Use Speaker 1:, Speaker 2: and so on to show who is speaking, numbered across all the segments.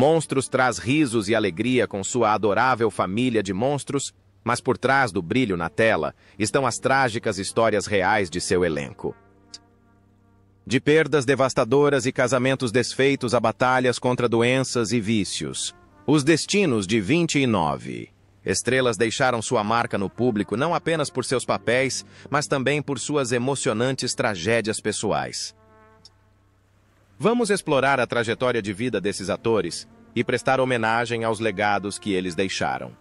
Speaker 1: Monstros traz risos e alegria com sua adorável família de monstros, mas por trás do brilho na tela estão as trágicas histórias reais de seu elenco. De perdas devastadoras e casamentos desfeitos a batalhas contra doenças e vícios. Os destinos de 29 estrelas deixaram sua marca no público não apenas por seus papéis, mas também por suas emocionantes tragédias pessoais. Vamos explorar a trajetória de vida desses atores e prestar homenagem aos legados que eles deixaram.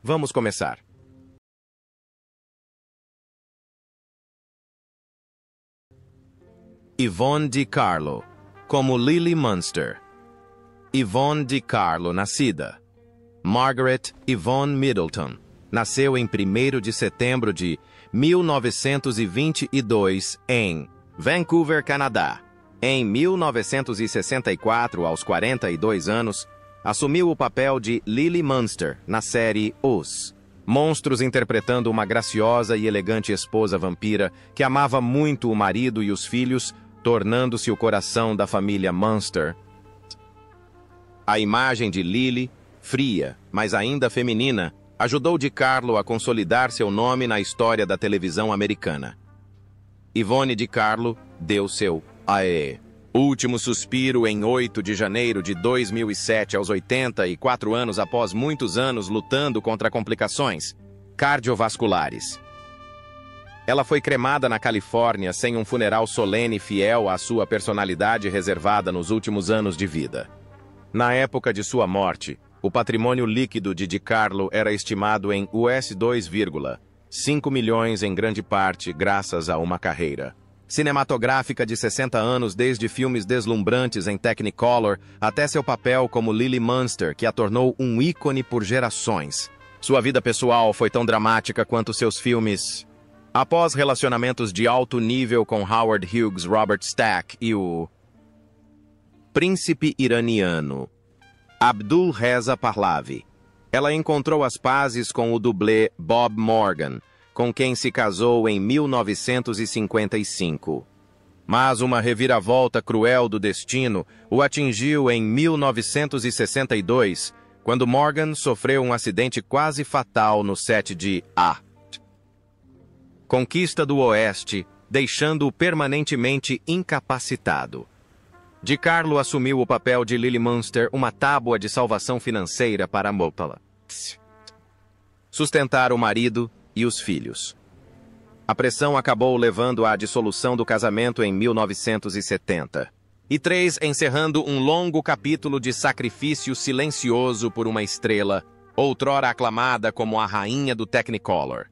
Speaker 1: Vamos começar. Yvonne De Carlo, como Lily Munster. Yvonne De Carlo, nascida. Margaret Yvonne Middleton, nasceu em 1º de setembro de 1922 em Vancouver, Canadá. Em 1964, aos 42 anos, assumiu o papel de Lily Munster na série Os Monstros, interpretando uma graciosa e elegante esposa vampira que amava muito o marido e os filhos, tornando-se o coração da família Munster. A imagem de Lily, fria, mas ainda feminina, ajudou De Carlo a consolidar seu nome na história da televisão americana. Yvonne De Carlo deu seu último suspiro em 8 de janeiro de 2007, aos 84 anos, após muitos anos lutando contra complicações cardiovasculares. Ela foi cremada na Califórnia sem um funeral solene fiel à sua personalidade reservada nos últimos anos de vida. Na época de sua morte, o patrimônio líquido de Carlo era estimado em US$ 2,5 milhões, em grande parte graças a uma carreira cinematográfica de 60 anos, desde filmes deslumbrantes em Technicolor até seu papel como Lily Munster, que a tornou um ícone por gerações. Sua vida pessoal foi tão dramática quanto seus filmes. Após relacionamentos de alto nível com Howard Hughes, Robert Stack e o príncipe iraniano Abdul Reza Pahlavi, ela encontrou as pazes com o dublê Bob Morgan, com quem se casou em 1955. Mas uma reviravolta cruel do destino o atingiu em 1962, quando Morgan sofreu um acidente quase fatal no set de A Conquista do Oeste, deixando-o permanentemente incapacitado. De Carlo assumiu o papel de Lily Munster, uma tábua de salvação financeira para Mopala sustentar o marido e os filhos. A pressão acabou levando à dissolução do casamento em 1970. E 3, encerrando um longo capítulo de sacrifício silencioso por uma estrela, outrora aclamada como a rainha do Technicolor.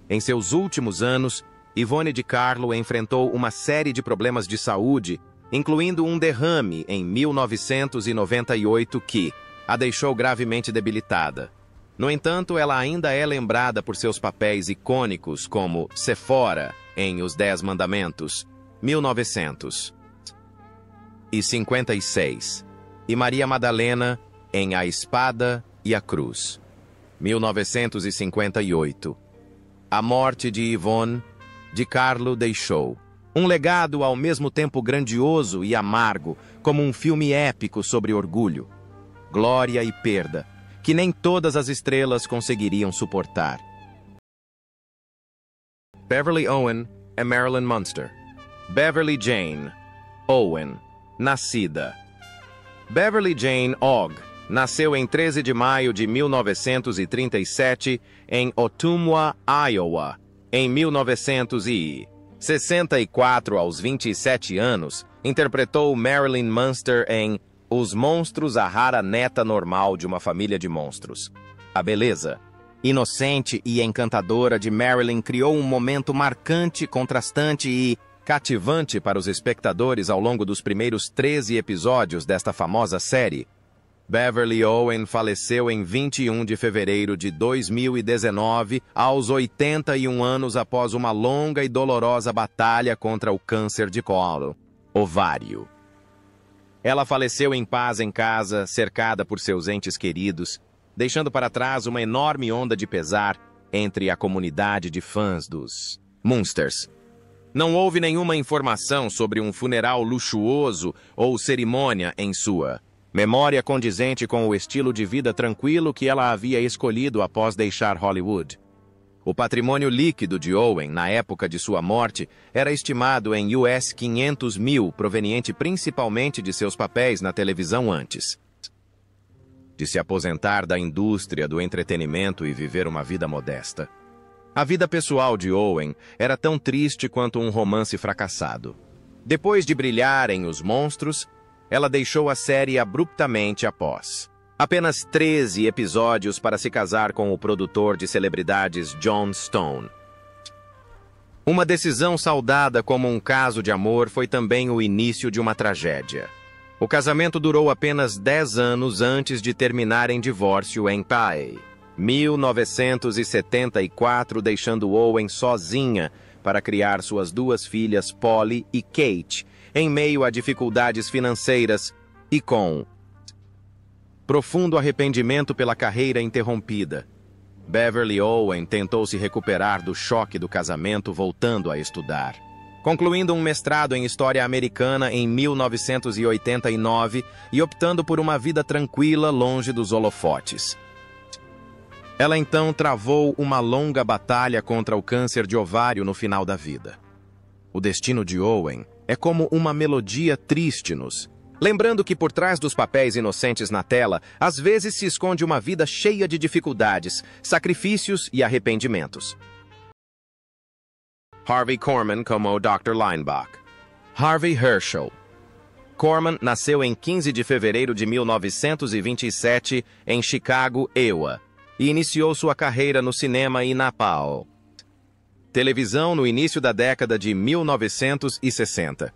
Speaker 1: Em seus últimos anos, Yvonne De Carlo enfrentou uma série de problemas de saúde, incluindo um derrame em 1998 que a deixou gravemente debilitada. No entanto, ela ainda é lembrada por seus papéis icônicos como Sephora em Os 10 Mandamentos, 1956, e Maria Madalena em A Espada e a Cruz, 1958. A morte de Yvonne De Carlo deixou um legado ao mesmo tempo grandioso e amargo, como um filme épico sobre orgulho, glória e perda, que nem todas as estrelas conseguiriam suportar. Beverly Owen é Marilyn Munster. Beverly Jane Owen, nascida. Beverly Jane Ogg nasceu em 13 de maio de 1937 em Ottumwa, Iowa. Em 1964, aos 27 anos, interpretou Marilyn Munster em Os Monstros, a rara neta normal de uma família de monstros. A beleza inocente e encantadora de Marilyn criou um momento marcante, contrastante e cativante para os espectadores ao longo dos primeiros 13 episódios desta famosa série. Beverly Owen faleceu em 21 de fevereiro de 2019, aos 81 anos, após uma longa e dolorosa batalha contra o câncer de colo ovário. Ela faleceu em paz em casa, cercada por seus entes queridos, deixando para trás uma enorme onda de pesar entre a comunidade de fãs dos Munsters. Não houve nenhuma informação sobre um funeral luxuoso ou cerimônia em sua memória condizente com o estilo de vida tranquilo que ela havia escolhido após deixar Hollywood. O patrimônio líquido de Owen, na época de sua morte, era estimado em US 500 mil, proveniente principalmente de seus papéis na televisão antes de se aposentar da indústria do entretenimento e viver uma vida modesta. A vida pessoal de Owen era tão triste quanto um romance fracassado. Depois de brilhar em Os Monstros, ela deixou a série abruptamente após apenas 13 episódios para se casar com o produtor de celebridades Jon Stone. Uma decisão saudada como um caso de amor foi também o início de uma tragédia. O casamento durou apenas 10 anos antes de terminar em divórcio em 1974, deixando Owen sozinha para criar suas duas filhas Polly e Kate, em meio a dificuldades financeiras e com profundo arrependimento pela carreira interrompida. Beverly Owen tentou se recuperar do choque do casamento voltando a estudar. Concluindo um mestrado em História Americana em 1989 e optando por uma vida tranquila longe dos holofotes. Ela então travou uma longa batalha contra o câncer de ovário no final da vida. O destino de Owen é como uma melodia triste-nos, lembrando que por trás dos papéis inocentes na tela, às vezes se esconde uma vida cheia de dificuldades, sacrifícios e arrependimentos. Harvey Korman como Dr. Lineback. Harvey Herschel. Korman nasceu em 15 de fevereiro de 1927 em Chicago, Iowa, e iniciou sua carreira no cinema e na televisão no início da década de 1960.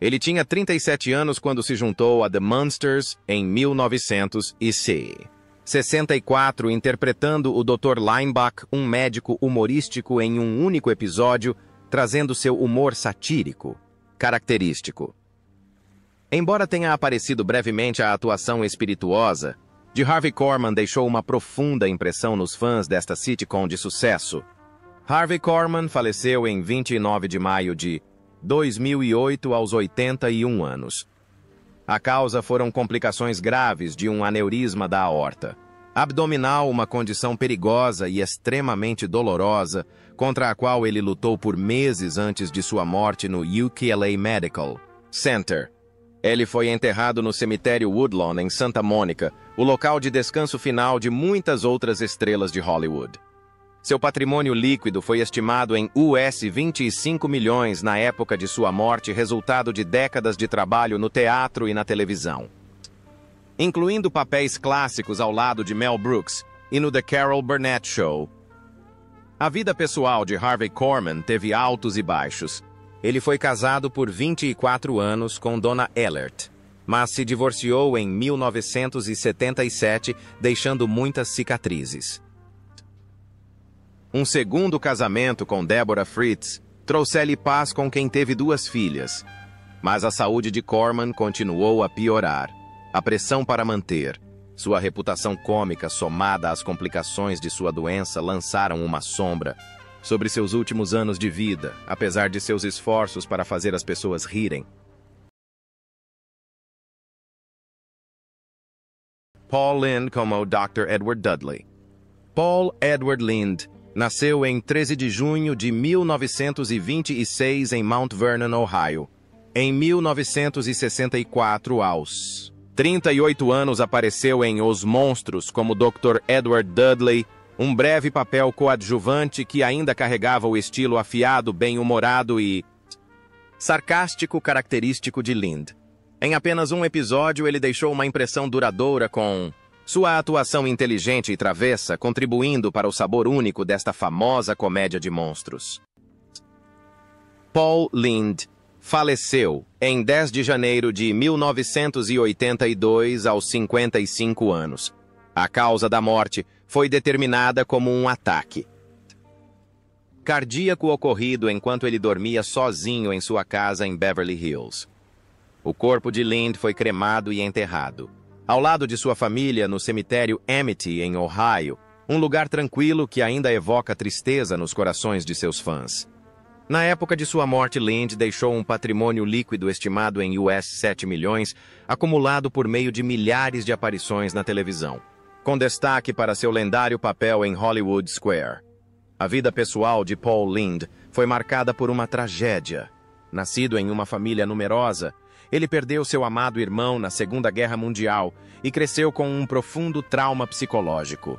Speaker 1: Ele tinha 37 anos quando se juntou a The Munsters em 1964, interpretando o Dr. Lineback, um médico humorístico em um único episódio, trazendo seu humor satírico, característico. Embora tenha aparecido brevemente a atuação espirituosa, de Harvey Korman deixou uma profunda impressão nos fãs desta sitcom de sucesso. Harvey Korman faleceu em 29 de maio de 2008 aos 81 anos. A causa foram complicações graves de um aneurisma da aorta abdominal, uma condição perigosa e extremamente dolorosa, contra a qual ele lutou por meses antes de sua morte no UCLA Medical Center. Ele foi enterrado no cemitério Woodlawn, em Santa Mônica, o local de descanso final de muitas outras estrelas de Hollywood. Seu patrimônio líquido foi estimado em US 25 milhões na época de sua morte, resultado de décadas de trabalho no teatro e na televisão, incluindo papéis clássicos ao lado de Mel Brooks e no The Carol Burnett Show. A vida pessoal de Harvey Korman teve altos e baixos. Ele foi casado por 24 anos com Donna Ellert, mas se divorciou em 1977, deixando muitas cicatrizes. Um segundo casamento com Deborah Fritz trouxe-lhe paz, com quem teve duas filhas, mas a saúde de Korman continuou a piorar. A pressão para manter sua reputação cômica, somada às complicações de sua doença, lançaram uma sombra sobre seus últimos anos de vida, apesar de seus esforços para fazer as pessoas rirem. Paul Lynde como Dr. Edward Dudley. Paul Edward Lynde nasceu em 13 de junho de 1926 em Mount Vernon, Ohio. Em 1964, aos 38 anos, apareceu em Os Monstros como Dr. Edward Dudley, um breve papel coadjuvante que ainda carregava o estilo afiado, bem-humorado e sarcástico característico de Lynde. Em apenas um episódio, ele deixou uma impressão duradoura com sua atuação inteligente e travessa, contribuindo para o sabor único desta famosa comédia de monstros. Paul Lynde faleceu em 10 de janeiro de 1982 aos 55 anos. A causa da morte foi determinada como um ataque cardíaco ocorrido enquanto ele dormia sozinho em sua casa em Beverly Hills. O corpo de Lynde foi cremado e enterrado, ao lado de sua família, no cemitério Amity, em Ohio, um lugar tranquilo que ainda evoca tristeza nos corações de seus fãs. Na época de sua morte, Lind deixou um patrimônio líquido estimado em US 7 milhões, acumulado por meio de milhares de aparições na televisão, com destaque para seu lendário papel em Hollywood Square. A vida pessoal de Paul Lind foi marcada por uma tragédia. Nascido em uma família numerosa, ele perdeu seu amado irmão na Segunda Guerra Mundial e cresceu com um profundo trauma psicológico.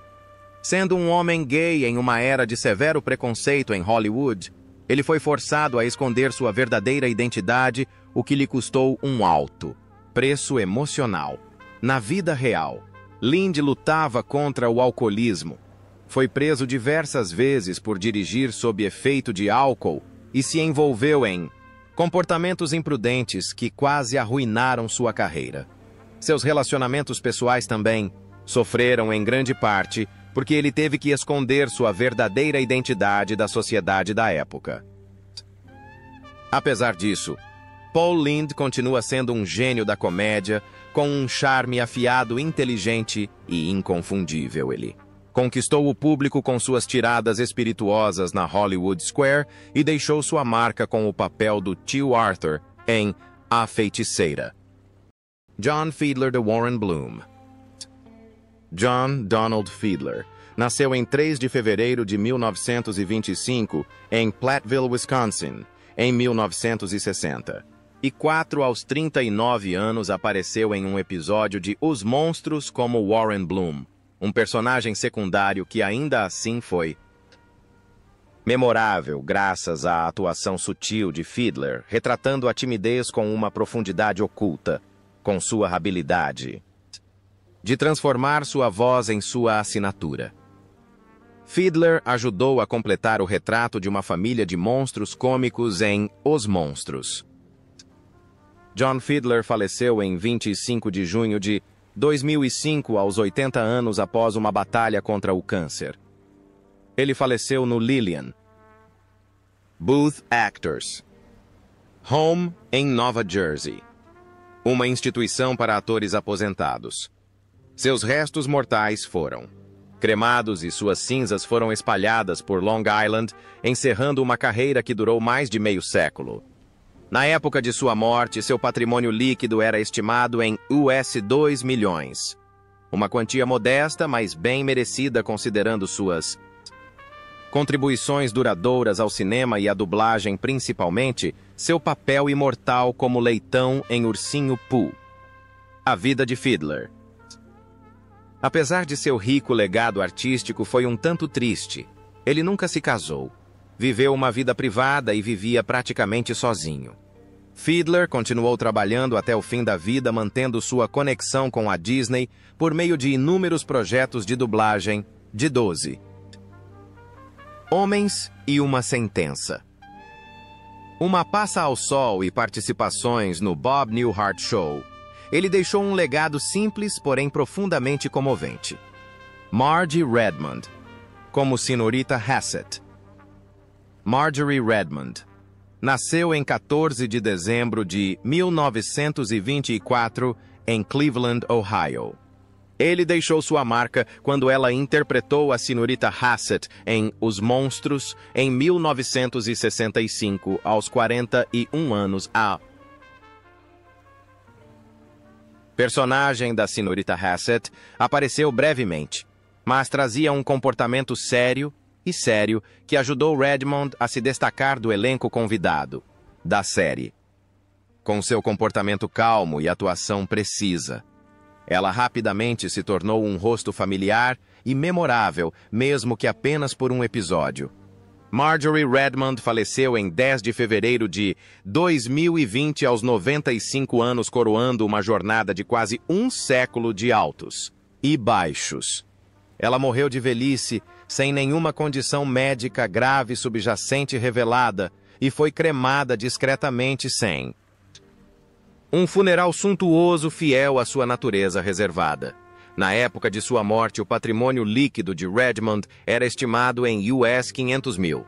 Speaker 1: Sendo um homem gay em uma era de severo preconceito em Hollywood, ele foi forçado a esconder sua verdadeira identidade, o que lhe custou um alto preço emocional. Na vida real, Lind lutava contra o alcoolismo. Foi preso diversas vezes por dirigir sob efeito de álcool e se envolveu em comportamentos imprudentes que quase arruinaram sua carreira. Seus relacionamentos pessoais também sofreram em grande parte porque ele teve que esconder sua verdadeira identidade da sociedade da época. Apesar disso, Paul Lind continua sendo um gênio da comédia, com um charme afiado, inteligente e inconfundível. Ele conquistou o público com suas tiradas espirituosas na Hollywood Square e deixou sua marca com o papel do tio Arthur em A Feiticeira. John Fiedler de Warren Bloom. John Donald Fiedler nasceu em 3 de fevereiro de 1925 em Platteville, Wisconsin, em 1960. E 4 aos 39 anos apareceu em um episódio de Os Monstros como Warren Bloom, um personagem secundário que ainda assim foi memorável graças à atuação sutil de Fiedler, retratando a timidez com uma profundidade oculta, com sua habilidade de transformar sua voz em sua assinatura. Fiedler ajudou a completar o retrato de uma família de monstros cômicos em Os Monstros. John Fiedler faleceu em 25 de junho de 2005, aos 80 anos após uma batalha contra o câncer. Ele faleceu no Lillian Booth Actors Home, em Nova Jersey, uma instituição para atores aposentados. Seus restos mortais foram cremados e suas cinzas foram espalhadas por Long Island, encerrando uma carreira que durou mais de meio século. Na época de sua morte, seu patrimônio líquido era estimado em US 2 milhões. Uma quantia modesta, mas bem merecida considerando suas contribuições duradouras ao cinema e à dublagem, principalmente seu papel imortal como Leitão em Ursinho Pooh. A vida de Fiedler. Apesar de seu rico legado artístico, foi um tanto triste. Ele nunca se casou. Viveu uma vida privada e vivia praticamente sozinho. Fiedler continuou trabalhando até o fim da vida, mantendo sua conexão com a Disney por meio de inúmeros projetos de dublagem de 12 Homens e uma Sentença. Uma passa ao sol e participações no Bob Newhart Show. Ele deixou um legado simples, porém profundamente comovente. Margie Redmond, como Senhorita Hassett. Marjorie Redmond nasceu em 14 de dezembro de 1924 em Cleveland, Ohio. Ele deixou sua marca quando ela interpretou a Senhorita Hassett em Os Monstros em 1965, aos 41 anos. A personagem da Senhorita Hassett apareceu brevemente, mas trazia um comportamento sério que ajudou Redmond a se destacar do elenco convidado da série. Com seu comportamento calmo e atuação precisa, ela rapidamente se tornou um rosto familiar e memorável, mesmo que apenas por um episódio. Marjorie Redmond faleceu em 10 de fevereiro de 2020 aos 95 anos, coroando uma jornada de quase um século de altos e baixos. Ela morreu de velhice, sem nenhuma condição médica grave subjacente revelada, e foi cremada discretamente sem um funeral suntuoso fiel à sua natureza reservada. Na época de sua morte, o patrimônio líquido de Redmond era estimado em US 500 mil.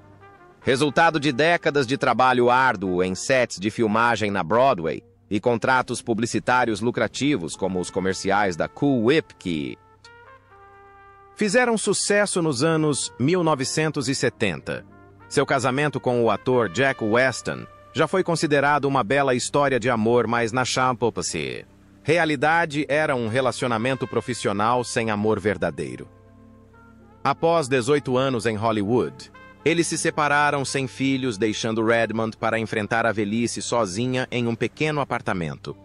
Speaker 1: Resultado de décadas de trabalho árduo em sets de filmagem na Broadway e contratos publicitários lucrativos como os comerciais da Cool Whip, que fizeram sucesso nos anos 1970. Seu casamento com o ator Jack Weston já foi considerado uma bela história de amor, mas na realidade era um relacionamento profissional sem amor verdadeiro. Após 18 anos em Hollywood, eles se separaram sem filhos, deixando Redmond para enfrentar a velhice sozinha em um pequeno apartamento.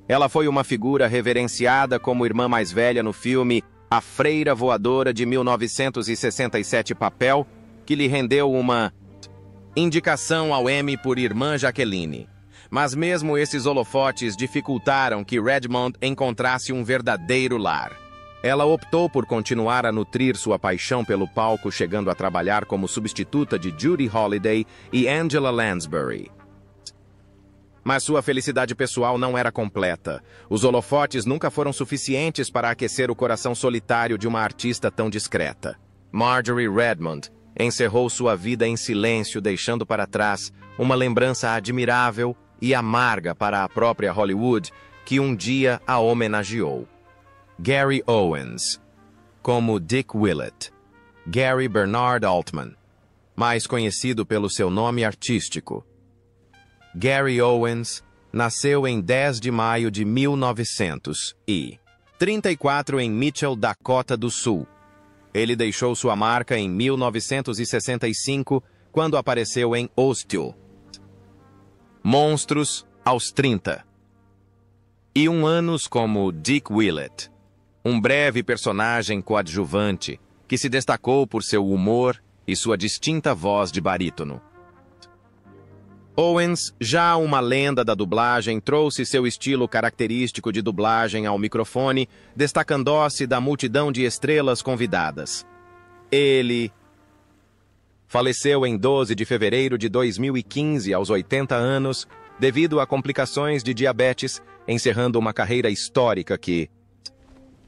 Speaker 1: Ela foi uma figura reverenciada como irmã mais velha no filme A Freira Voadora de 1967, papel que lhe rendeu uma indicação ao Emmy por Irmã Jacqueline. Mas mesmo esses holofotes dificultaram que Redmond encontrasse um verdadeiro lar. Ela optou por continuar a nutrir sua paixão pelo palco, chegando a trabalhar como substituta de Judy Holliday e Angela Lansbury. Mas sua felicidade pessoal não era completa. Os holofotes nunca foram suficientes para aquecer o coração solitário de uma artista tão discreta. Marjorie Redmond encerrou sua vida em silêncio, deixando para trás uma lembrança admirável e amarga para a própria Hollywood, que um dia a homenageou. Gary Owens, como Dick Willett. Gary Bernard Altman, mais conhecido pelo seu nome artístico. Gary Owens nasceu em 10 de maio de 1934 em Mitchell, Dakota do Sul. Ele deixou sua marca em 1965, quando apareceu em Hostel. Monstros aos 31 anos como Dick Willett, um breve personagem coadjuvante que se destacou por seu humor e sua distinta voz de barítono. Owens, já uma lenda da dublagem, trouxe seu estilo característico de dublagem ao microfone, destacando-se da multidão de estrelas convidadas. Ele faleceu em 12 de fevereiro de 2015, aos 80 anos, devido a complicações de diabetes, encerrando uma carreira histórica que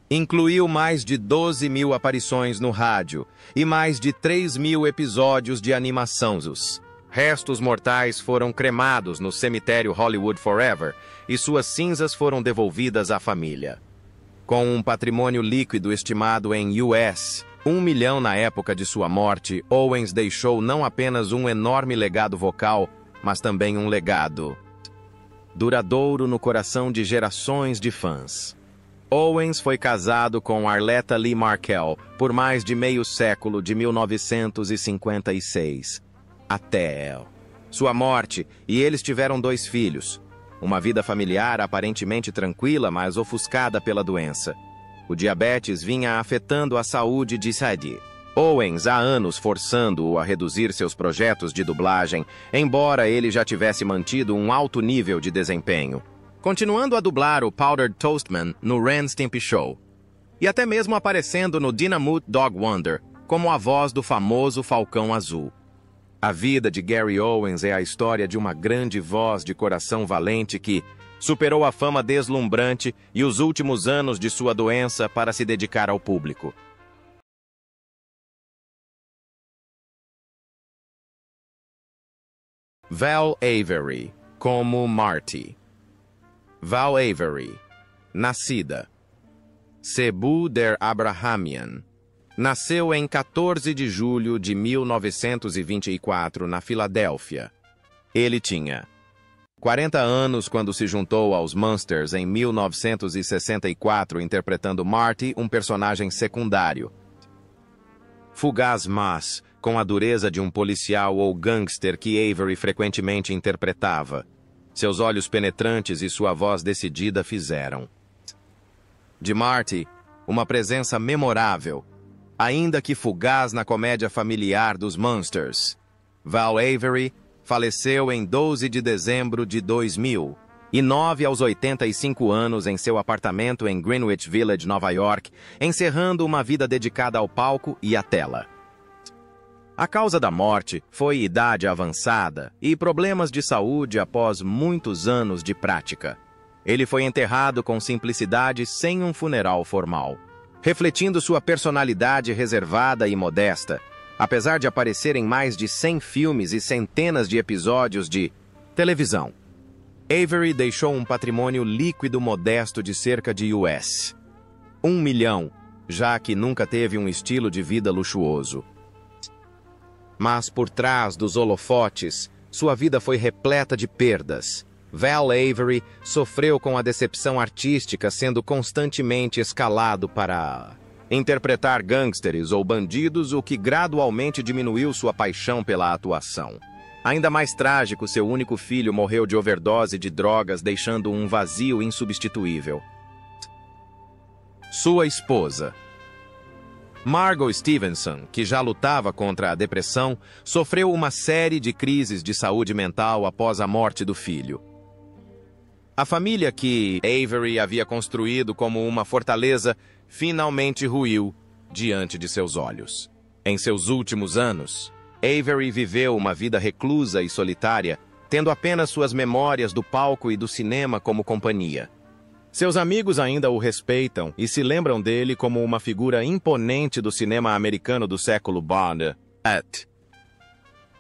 Speaker 1: incluiu mais de 12 mil aparições no rádio e mais de 3 mil episódios de animação. Os restos mortais foram cremados no cemitério Hollywood Forever e suas cinzas foram devolvidas à família. Com um patrimônio líquido estimado em US 1 milhão na época de sua morte, Owens deixou não apenas um enorme legado vocal, mas também um legado duradouro no coração de gerações de fãs. Owens foi casado com Arletta Lee Markel por mais de meio século, de 1956 até sua morte, e eles tiveram 2 filhos. Uma vida familiar aparentemente tranquila, mas ofuscada pela doença. O diabetes vinha afetando a saúde de Sadie. Owens há anos forçando-o a reduzir seus projetos de dublagem, embora ele já tivesse mantido um alto nível de desempenho, continuando a dublar o Powdered Toastman no Ren Stimpy Show, e até mesmo aparecendo no Dynamite Dog Wonder como a voz do famoso Falcão Azul. A vida de Gary Owens é a história de uma grande voz de coração valente que superou a fama deslumbrante e os últimos anos de sua doença para se dedicar ao público. Val Avery, como Marty. Val Avery, nascida Cebu der Abrahamian, nasceu em 14 de julho de 1924 na Filadélfia. Ele tinha 40 anos quando se juntou aos Munsters em 1964, interpretando Marty, um personagem secundário, fugaz mas com a dureza de um policial ou gangster que Avery frequentemente interpretava. Seus olhos penetrantes e sua voz decidida fizeram de Marty uma presença memorável, ainda que fugaz, na comédia familiar dos Munsters. Val Avery faleceu em 12 de dezembro de 2009 aos 85 anos em seu apartamento em Greenwich Village, Nova York, encerrando uma vida dedicada ao palco e à tela. A causa da morte foi idade avançada e problemas de saúde após muitos anos de prática. Ele foi enterrado com simplicidade, sem um funeral formal, refletindo sua personalidade reservada e modesta. Apesar de aparecer em mais de 100 filmes e centenas de episódios de televisão, Avery deixou um patrimônio líquido modesto de cerca de US 1 milhão, já que nunca teve um estilo de vida luxuoso. Mas por trás dos holofotes, sua vida foi repleta de perdas. Val Avery sofreu com a decepção artística, sendo constantemente escalado para interpretar gangsters ou bandidos, o que gradualmente diminuiu sua paixão pela atuação. Ainda mais trágico, seu único filho morreu de overdose de drogas, deixando um vazio insubstituível. Sua esposa, Margot Stevenson, que já lutava contra a depressão, sofreu uma série de crises de saúde mental após a morte do filho. A família que Avery havia construído como uma fortaleza finalmente ruiu diante de seus olhos. Em seus últimos anos, Avery viveu uma vida reclusa e solitária, tendo apenas suas memórias do palco e do cinema como companhia. Seus amigos ainda o respeitam e se lembram dele como uma figura imponente do cinema americano do século Bond.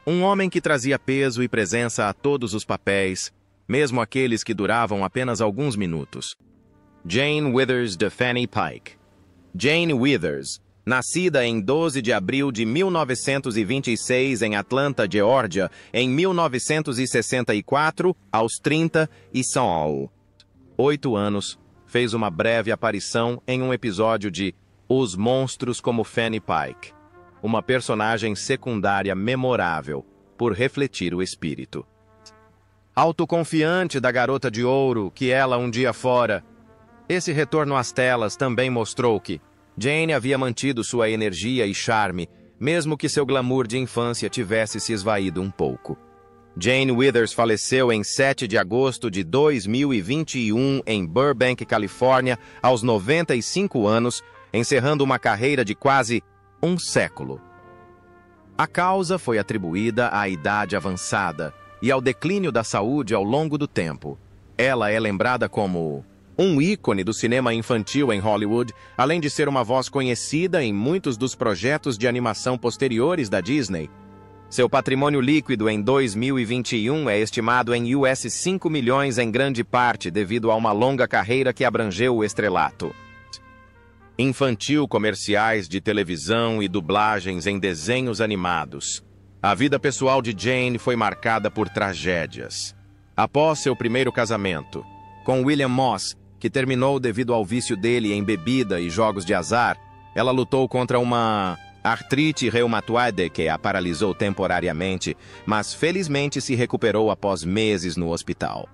Speaker 1: Um homem que trazia peso e presença a todos os papéis, mesmo aqueles que duravam apenas alguns minutos. Jane Withers de Fanny Pike. Jane Withers, nascida em 12 de abril de 1926 em Atlanta, Geórgia, em 1964, aos 38 anos, fez uma breve aparição em um episódio de Os Monstros como Fanny Pike, uma personagem secundária memorável por refletir o espírito autoconfiante da garota de ouro que ela um dia fora. Esse retorno às telas também mostrou que Jane havia mantido sua energia e charme, mesmo que seu glamour de infância tivesse se esvaído um pouco. Jane Withers faleceu em 7 de agosto de 2021 em Burbank, Califórnia, aos 95 anos, encerrando uma carreira de quase um século. A causa foi atribuída à idade avançada e ao declínio da saúde ao longo do tempo. Ela é lembrada como um ícone do cinema infantil em Hollywood, além de ser uma voz conhecida em muitos dos projetos de animação posteriores da Disney. Seu patrimônio líquido em 2021 é estimado em US 5 milhões, em grande parte devido a uma longa carreira que abrangeu o estrelato infantil, comerciais de televisão e dublagens em desenhos animados. A vida pessoal de Jane foi marcada por tragédias. Após seu primeiro casamento, com William Moss, que terminou devido ao vício dele em bebida e jogos de azar, ela lutou contra uma artrite reumatoide que a paralisou temporariamente, mas felizmente se recuperou após meses no hospital.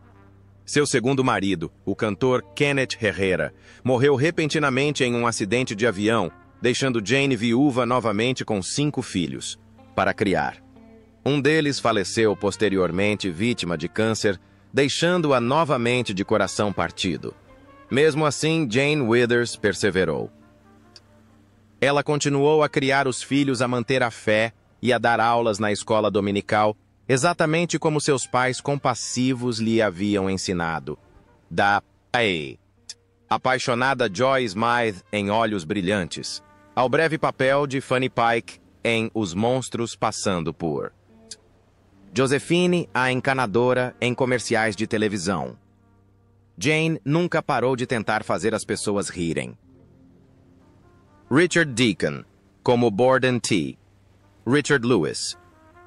Speaker 1: Seu segundo marido, o cantor Kenneth Herrera, morreu repentinamente em um acidente de avião, deixando Jane viúva novamente com 5 filhos para criar. Um deles faleceu posteriormente vítima de câncer, deixando-a novamente de coração partido. Mesmo assim, Jane Withers perseverou. Ela continuou a criar os filhos, a manter a fé e a dar aulas na escola dominical, exatamente como seus pais compassivos lhe haviam ensinado. Da apaixonada Joy Smythe em Olhos Brilhantes, ao breve papel de Fanny Pike em Os Monstros, passando por Josephine, a encanadora, em comerciais de televisão. Jane nunca parou de tentar fazer as pessoas rirem. Richard Deacon, como Borden T. Richard Lewis.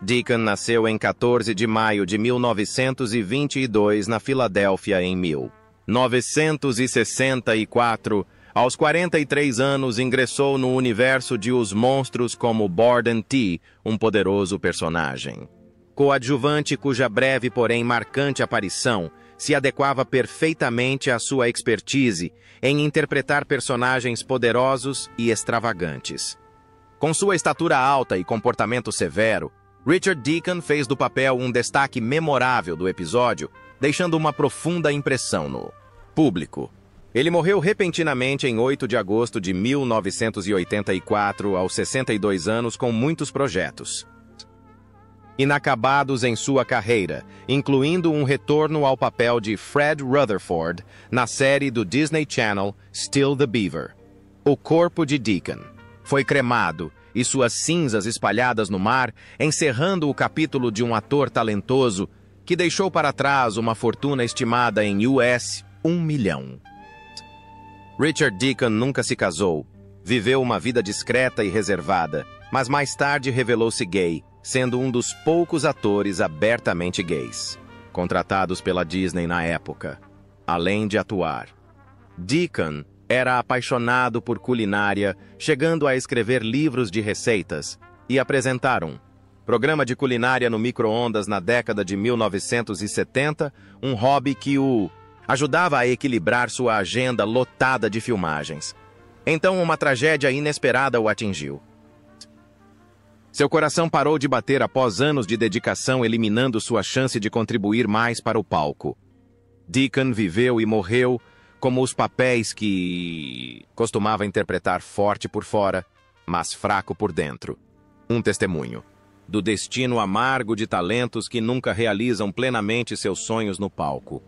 Speaker 1: Deacon nasceu em 14 de maio de 1922 na Filadélfia em 1964. Aos 43 anos, ingressou no universo de Os Monstros como Borden T., um poderoso personagem coadjuvante cuja breve, porém marcante aparição se adequava perfeitamente à sua expertise em interpretar personagens poderosos e extravagantes. Com sua estatura alta e comportamento severo, Richard Deacon fez do papel um destaque memorável do episódio, deixando uma profunda impressão no público. Ele morreu repentinamente em 8 de agosto de 1984, aos 62 anos, com muitos projetos inacabados em sua carreira, incluindo um retorno ao papel de Fred Rutherford na série do Disney Channel Still the Beaver. O corpo de Deacon foi cremado e suas cinzas espalhadas no mar, encerrando o capítulo de um ator talentoso que deixou para trás uma fortuna estimada em US 1 milhão. Richard Deacon nunca se casou, viveu uma vida discreta e reservada, mas mais tarde revelou-se gay, sendo um dos poucos atores abertamente gays, contratados pela Disney na época. Além de atuar, Deacon era apaixonado por culinária, chegando a escrever livros de receitas e apresentar um programa de culinária no micro-ondas na década de 1970, um hobby que o ajudava a equilibrar sua agenda lotada de filmagens. Então, uma tragédia inesperada o atingiu. Seu coração parou de bater após anos de dedicação, eliminando sua chance de contribuir mais para o palco. Deacon viveu e morreu como os papéis que costumava interpretar, forte por fora, mas fraco por dentro. Um testemunho do destino amargo de talentos que nunca realizam plenamente seus sonhos no palco.